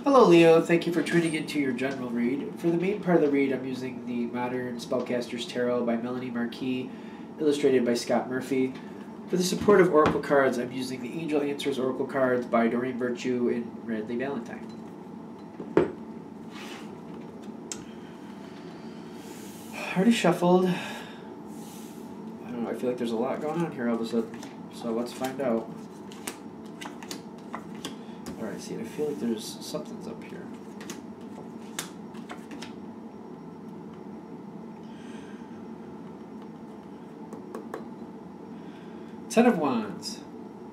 Hello Leo, thank you for tuning into your general read. For the main part of the read, I'm using the Modern Spellcaster's Tarot by Melanie Marquis, illustrated by Scott Murphy. For the supportive oracle cards, I'm using the Angel Answers Oracle cards by Doreen Virtue and Radley Valentine. Already shuffled. I don't know, I feel like there's a lot going on here all of a sudden, so let's find out. Alright, see, I feel like there's something's up here. Ten of Wands.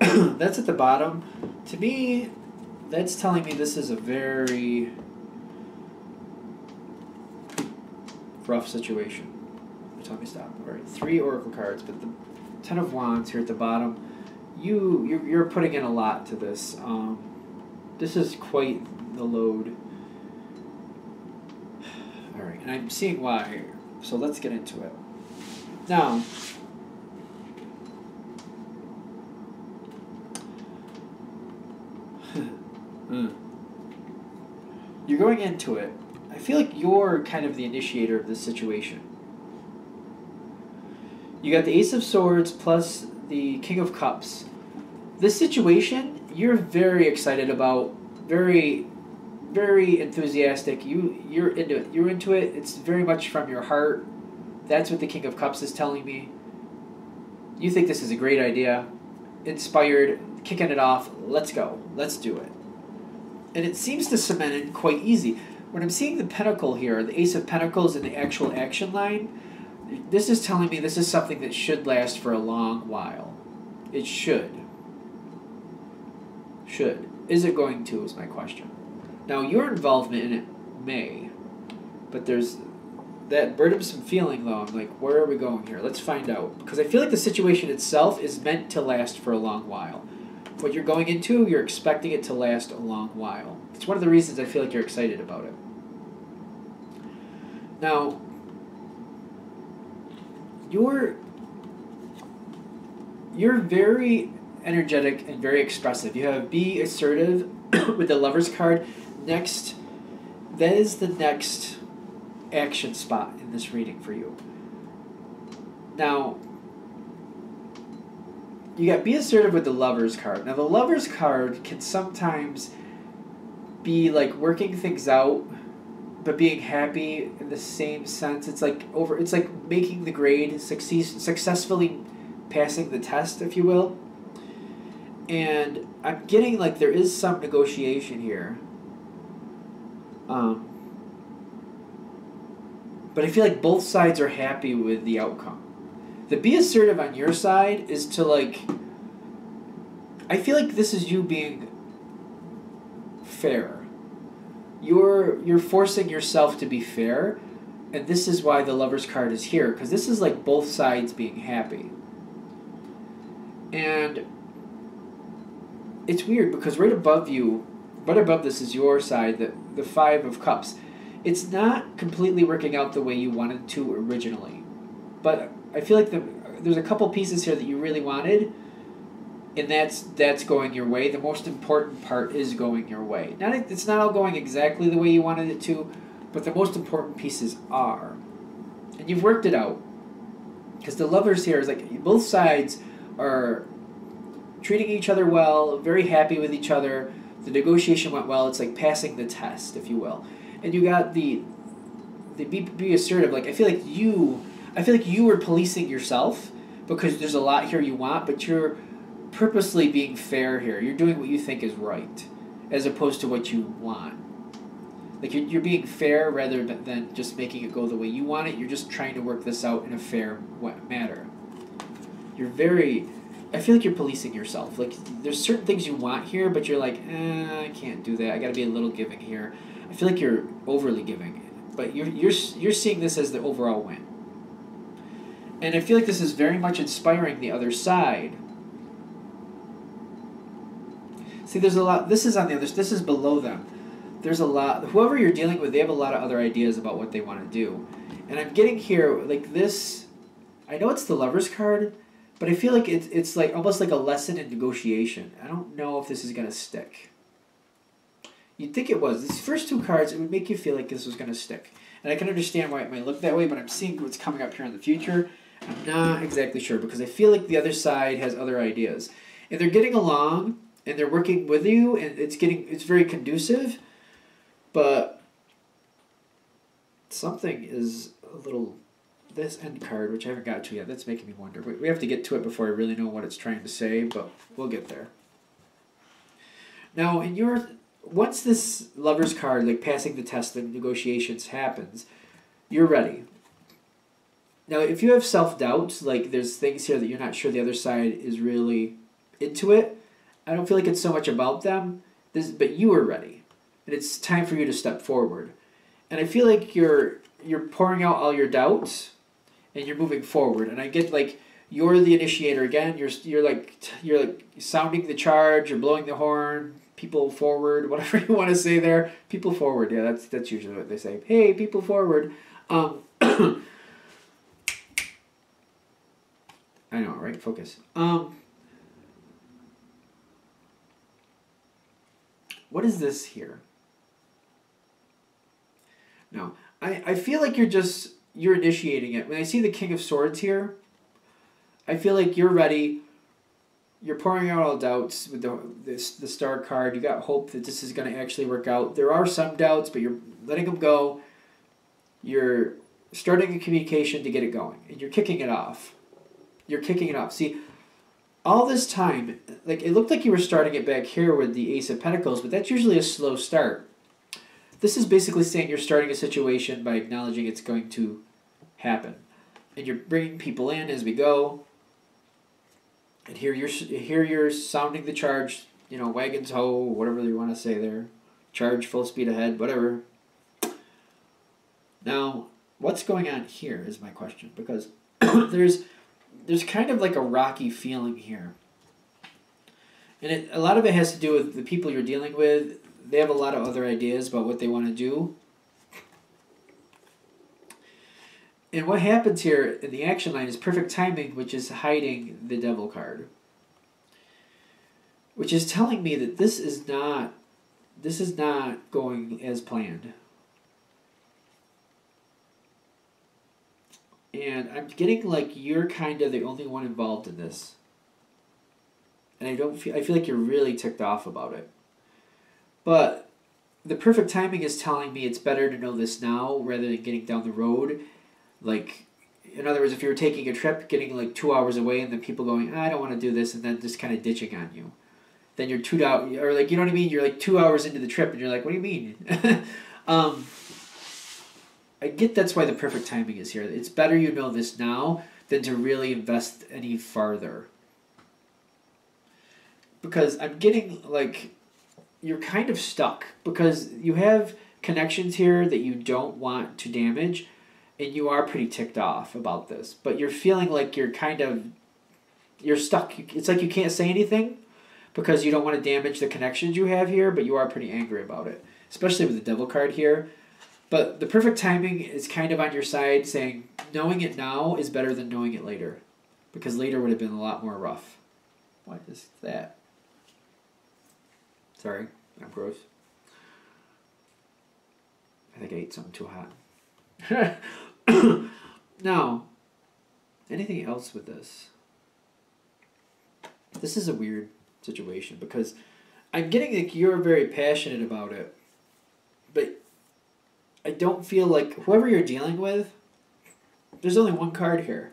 That's at the bottom. To me, that's telling me this is a very rough situation. Tell me stop. Alright, 3 oracle cards, but the Ten of Wands here at the bottom, you're putting in a lot to this. This is quite the load. Alright, and I'm seeing why, so let's get into it. Now, you're going into it. I feel like you're kind of the initiator of this situation. You got the Ace of Swords plus the King of Cups. This situation, you're very excited about, very, very enthusiastic. You're into it. You're into it. It's very much from your heart. That's what the King of Cups is telling me. You think this is a great idea. Inspired, kicking it off. Let's go. Let's do it. And it seems to cement it quite easy. When I'm seeing the Pentacle here, the Ace of Pentacles in the actual action line, this is telling me this is something that should last for a long while. It should. Should. Is it going to, is my question. Now, your involvement in it may, but there's that burdensome feeling, though. I'm like, where are we going here? Let's find out. Because I feel like the situation itself is meant to last for a long while. What you're going into, you're expecting it to last a long while. It's one of the reasons I feel like you're excited about it. Now, you're very energetic and very expressive. You have be assertive with the Lover's card. Next, that is the next action spot in this reading for you. Now, you got be assertive with the Lover's card. Now, the Lover's card can sometimes be like working things out, but being happy in the same sense. It's like making the grade, successfully passing the test, if you will. And I'm getting like there is some negotiation here. But I feel like both sides are happy with the outcome. The be assertive on your side is to like, I feel like this is you being fair. You're forcing yourself to be fair, and this is why the Lover's card is here, because this is like both sides being happy. And it's weird because right above you, right above this is your side, the Five of Cups. It's not completely working out the way you wanted to originally, but I feel like there's a couple pieces here that you really wanted, and that's going your way. The most important part is going your way. It's not all going exactly the way you wanted it to, but the most important pieces are, and you've worked it out. Because the Lovers here is like both sides are treating each other well, very happy with each other. The negotiation went well. It's like passing the test, if you will. And you got the be assertive. Like I feel like you were policing yourself because there's a lot here you want, but you're purposely being fair here. You're doing what you think is right, as opposed to what you want. Like you're being fair rather than just making it go the way you want it. You're just trying to work this out in a fair manner. I feel like you're policing yourself. Like there's certain things you want here, but you're like, I can't do that. I got to be a little giving here. I feel like you're overly giving, but you're seeing this as the overall win. And I feel like this is very much inspiring the other side. See, there's a lot. This is on the other. This is below them. There's a lot. Whoever you're dealing with, they have a lot of other ideas about what they want to do. And I'm getting here like this. I know it's the Lover's card, but I feel like it's like almost like a lesson in negotiation. I don't know if this is gonna stick. You'd think it was. These first two cards, it would make you feel like this was going to stick. And I can understand why it might look that way, but I'm seeing what's coming up here in the future. I'm not exactly sure because I feel like the other side has other ideas. And they're getting along and they're working with you and it's very conducive, but something is a little, this end card, which I haven't got to yet, that's making me wonder. We have to get to it before I really know what it's trying to say, but we'll get there. Now, once this Lover's card, like passing the test and negotiations happens, you're ready. Now, if you have self-doubt, like there's things here that you're not sure the other side is really into it, I don't feel like it's so much about them, but you are ready. And it's time for you to step forward. And I feel like you're pouring out all your doubts and you're moving forward. And I get like you're the initiator again. You're like sounding the charge, you're blowing the horn, people forward, whatever you want to say there. People forward, yeah, that's usually what they say. Hey, people forward. I know, right? Focus. What is this here? No, I feel like you're initiating it. When I see the King of Swords here, I feel like you're ready. You're pouring out all doubts with the Star card. You got hope that this is going to actually work out. There are some doubts, but you're letting them go. You're starting a communication to get it going, and you're kicking it off. You're kicking it off. See, all this time, like it looked like you were starting it back here with the Ace of Pentacles, but that's usually a slow start. This is basically saying you're starting a situation by acknowledging it's going to happen. And you're bringing people in as we go. And here you're sounding the charge, wagons ho, whatever you want to say there. Charge full speed ahead, whatever. Now, what's going on here is my question, because there's kind of like a rocky feeling here. And a lot of it has to do with the people you're dealing with. They have a lot of other ideas about what they want to do. And what happens here in the action line is perfect timing, which is hiding the Devil card. Which is telling me that this is not going as planned. And I'm getting like you're kind of the only one involved in this. And I feel like you're really ticked off about it. But the perfect timing is telling me it's better to know this now rather than getting down the road. Like, in other words, if you were taking a trip, getting like 2 hours away and then people going, I don't want to do this, and then just kind of ditching on you. Then you're 2 hours, or like, you know what I mean? You're like 2 hours into the trip and you're like, what do you mean? I get that's why the perfect timing is here. It's better you know this now than to really invest any farther. Because I'm getting like you're kind of stuck because you have connections here that you don't want to damage and you are pretty ticked off about this. But you're feeling like you're stuck. It's like you can't say anything because you don't want to damage the connections you have here, but you are pretty angry about it, especially with the Devil card here. But the perfect timing is kind of on your side, saying knowing it now is better than knowing it later, because later would have been a lot more rough. What is that? Sorry, I'm gross. I think I ate something too hot. Now, anything else with this? This is a weird situation because I'm getting like you're very passionate about it, but I don't feel like whoever you're dealing with, there's only one card here.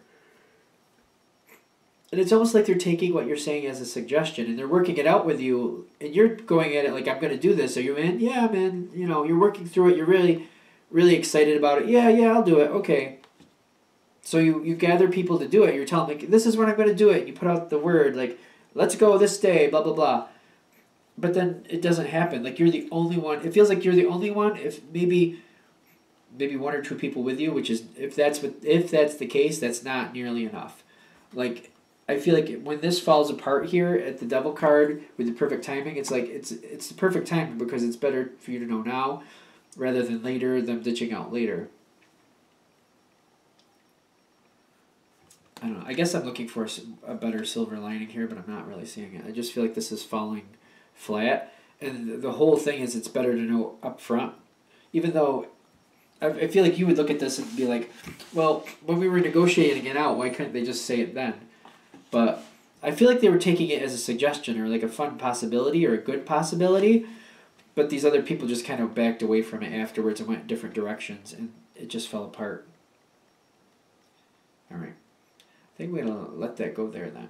And it's almost like they're taking what you're saying as a suggestion and they're working it out with you and you're going at it like, I'm going to do this. Are you in? Yeah, man. You're working through it. You're really, really excited about it. Yeah, I'll do it. Okay. So you gather people to do it. You're telling them, like, this is when I'm going to do it. And you put out the word, like, let's go this day, blah, blah, blah. But then it doesn't happen. Like, you're the only one. It feels like you're the only one. If maybe one or two people with you, which is, if that's the case, that's not nearly enough. Like, I feel like when this falls apart here at the Devil card with the perfect timing, it's like it's the perfect timing because it's better for you to know now rather than later, them ditching out later. I don't know. I guess I'm looking for a better silver lining here, but I'm not really seeing it. I just feel like this is falling flat. And the whole thing is it's better to know up front. Even though I feel like you would look at this and be like, well, when we were negotiating it out, why couldn't they just say it then? But I feel like they were taking it as a suggestion or like a fun possibility or a good possibility. But these other people just kind of backed away from it afterwards and went in different directions, and it just fell apart. All right. I think we're going to let that go there then.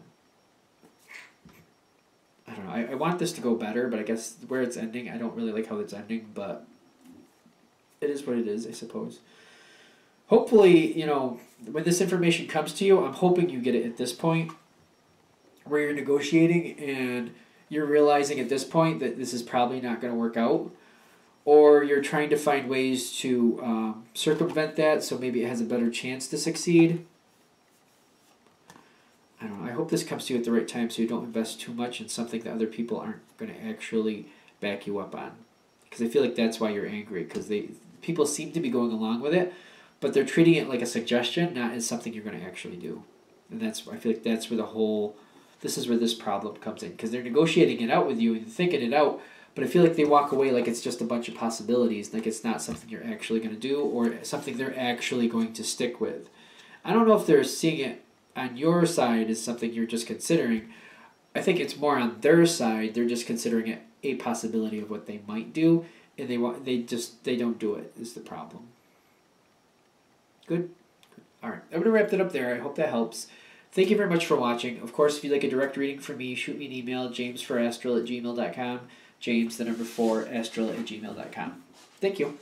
I don't know. I want this to go better, but I guess where it's ending, I don't really like how it's ending, but it is what it is, I suppose. Hopefully, you know, when this information comes to you, I'm hoping you get it at this point where you're negotiating and you're realizing at this point that this is probably not going to work out, or you're trying to find ways to circumvent that so maybe it has a better chance to succeed. I don't know. I hope this comes to you at the right time so you don't invest too much in something that other people aren't going to actually back you up on. Because I feel like that's why you're angry, because people seem to be going along with it, but they're treating it like a suggestion, not as something you're going to actually do. And I feel like that's where this is where this problem comes in, because they're negotiating it out with you and thinking it out, but I feel like they walk away like it's just a bunch of possibilities, like it's not something you're actually going to do or something they're actually going to stick with. I don't know if they're seeing it on your side as something you're just considering. I think it's more on their side. They're just considering it a possibility of what they might do, and they don't do it is the problem. Good? All right. I'm going to wrap that up there. I hope that helps. Thank you very much for watching. Of course, if you'd like a direct reading from me, shoot me an email, jamesforastral@gmail.com. James, the number 4, astral@gmail.com. Thank you.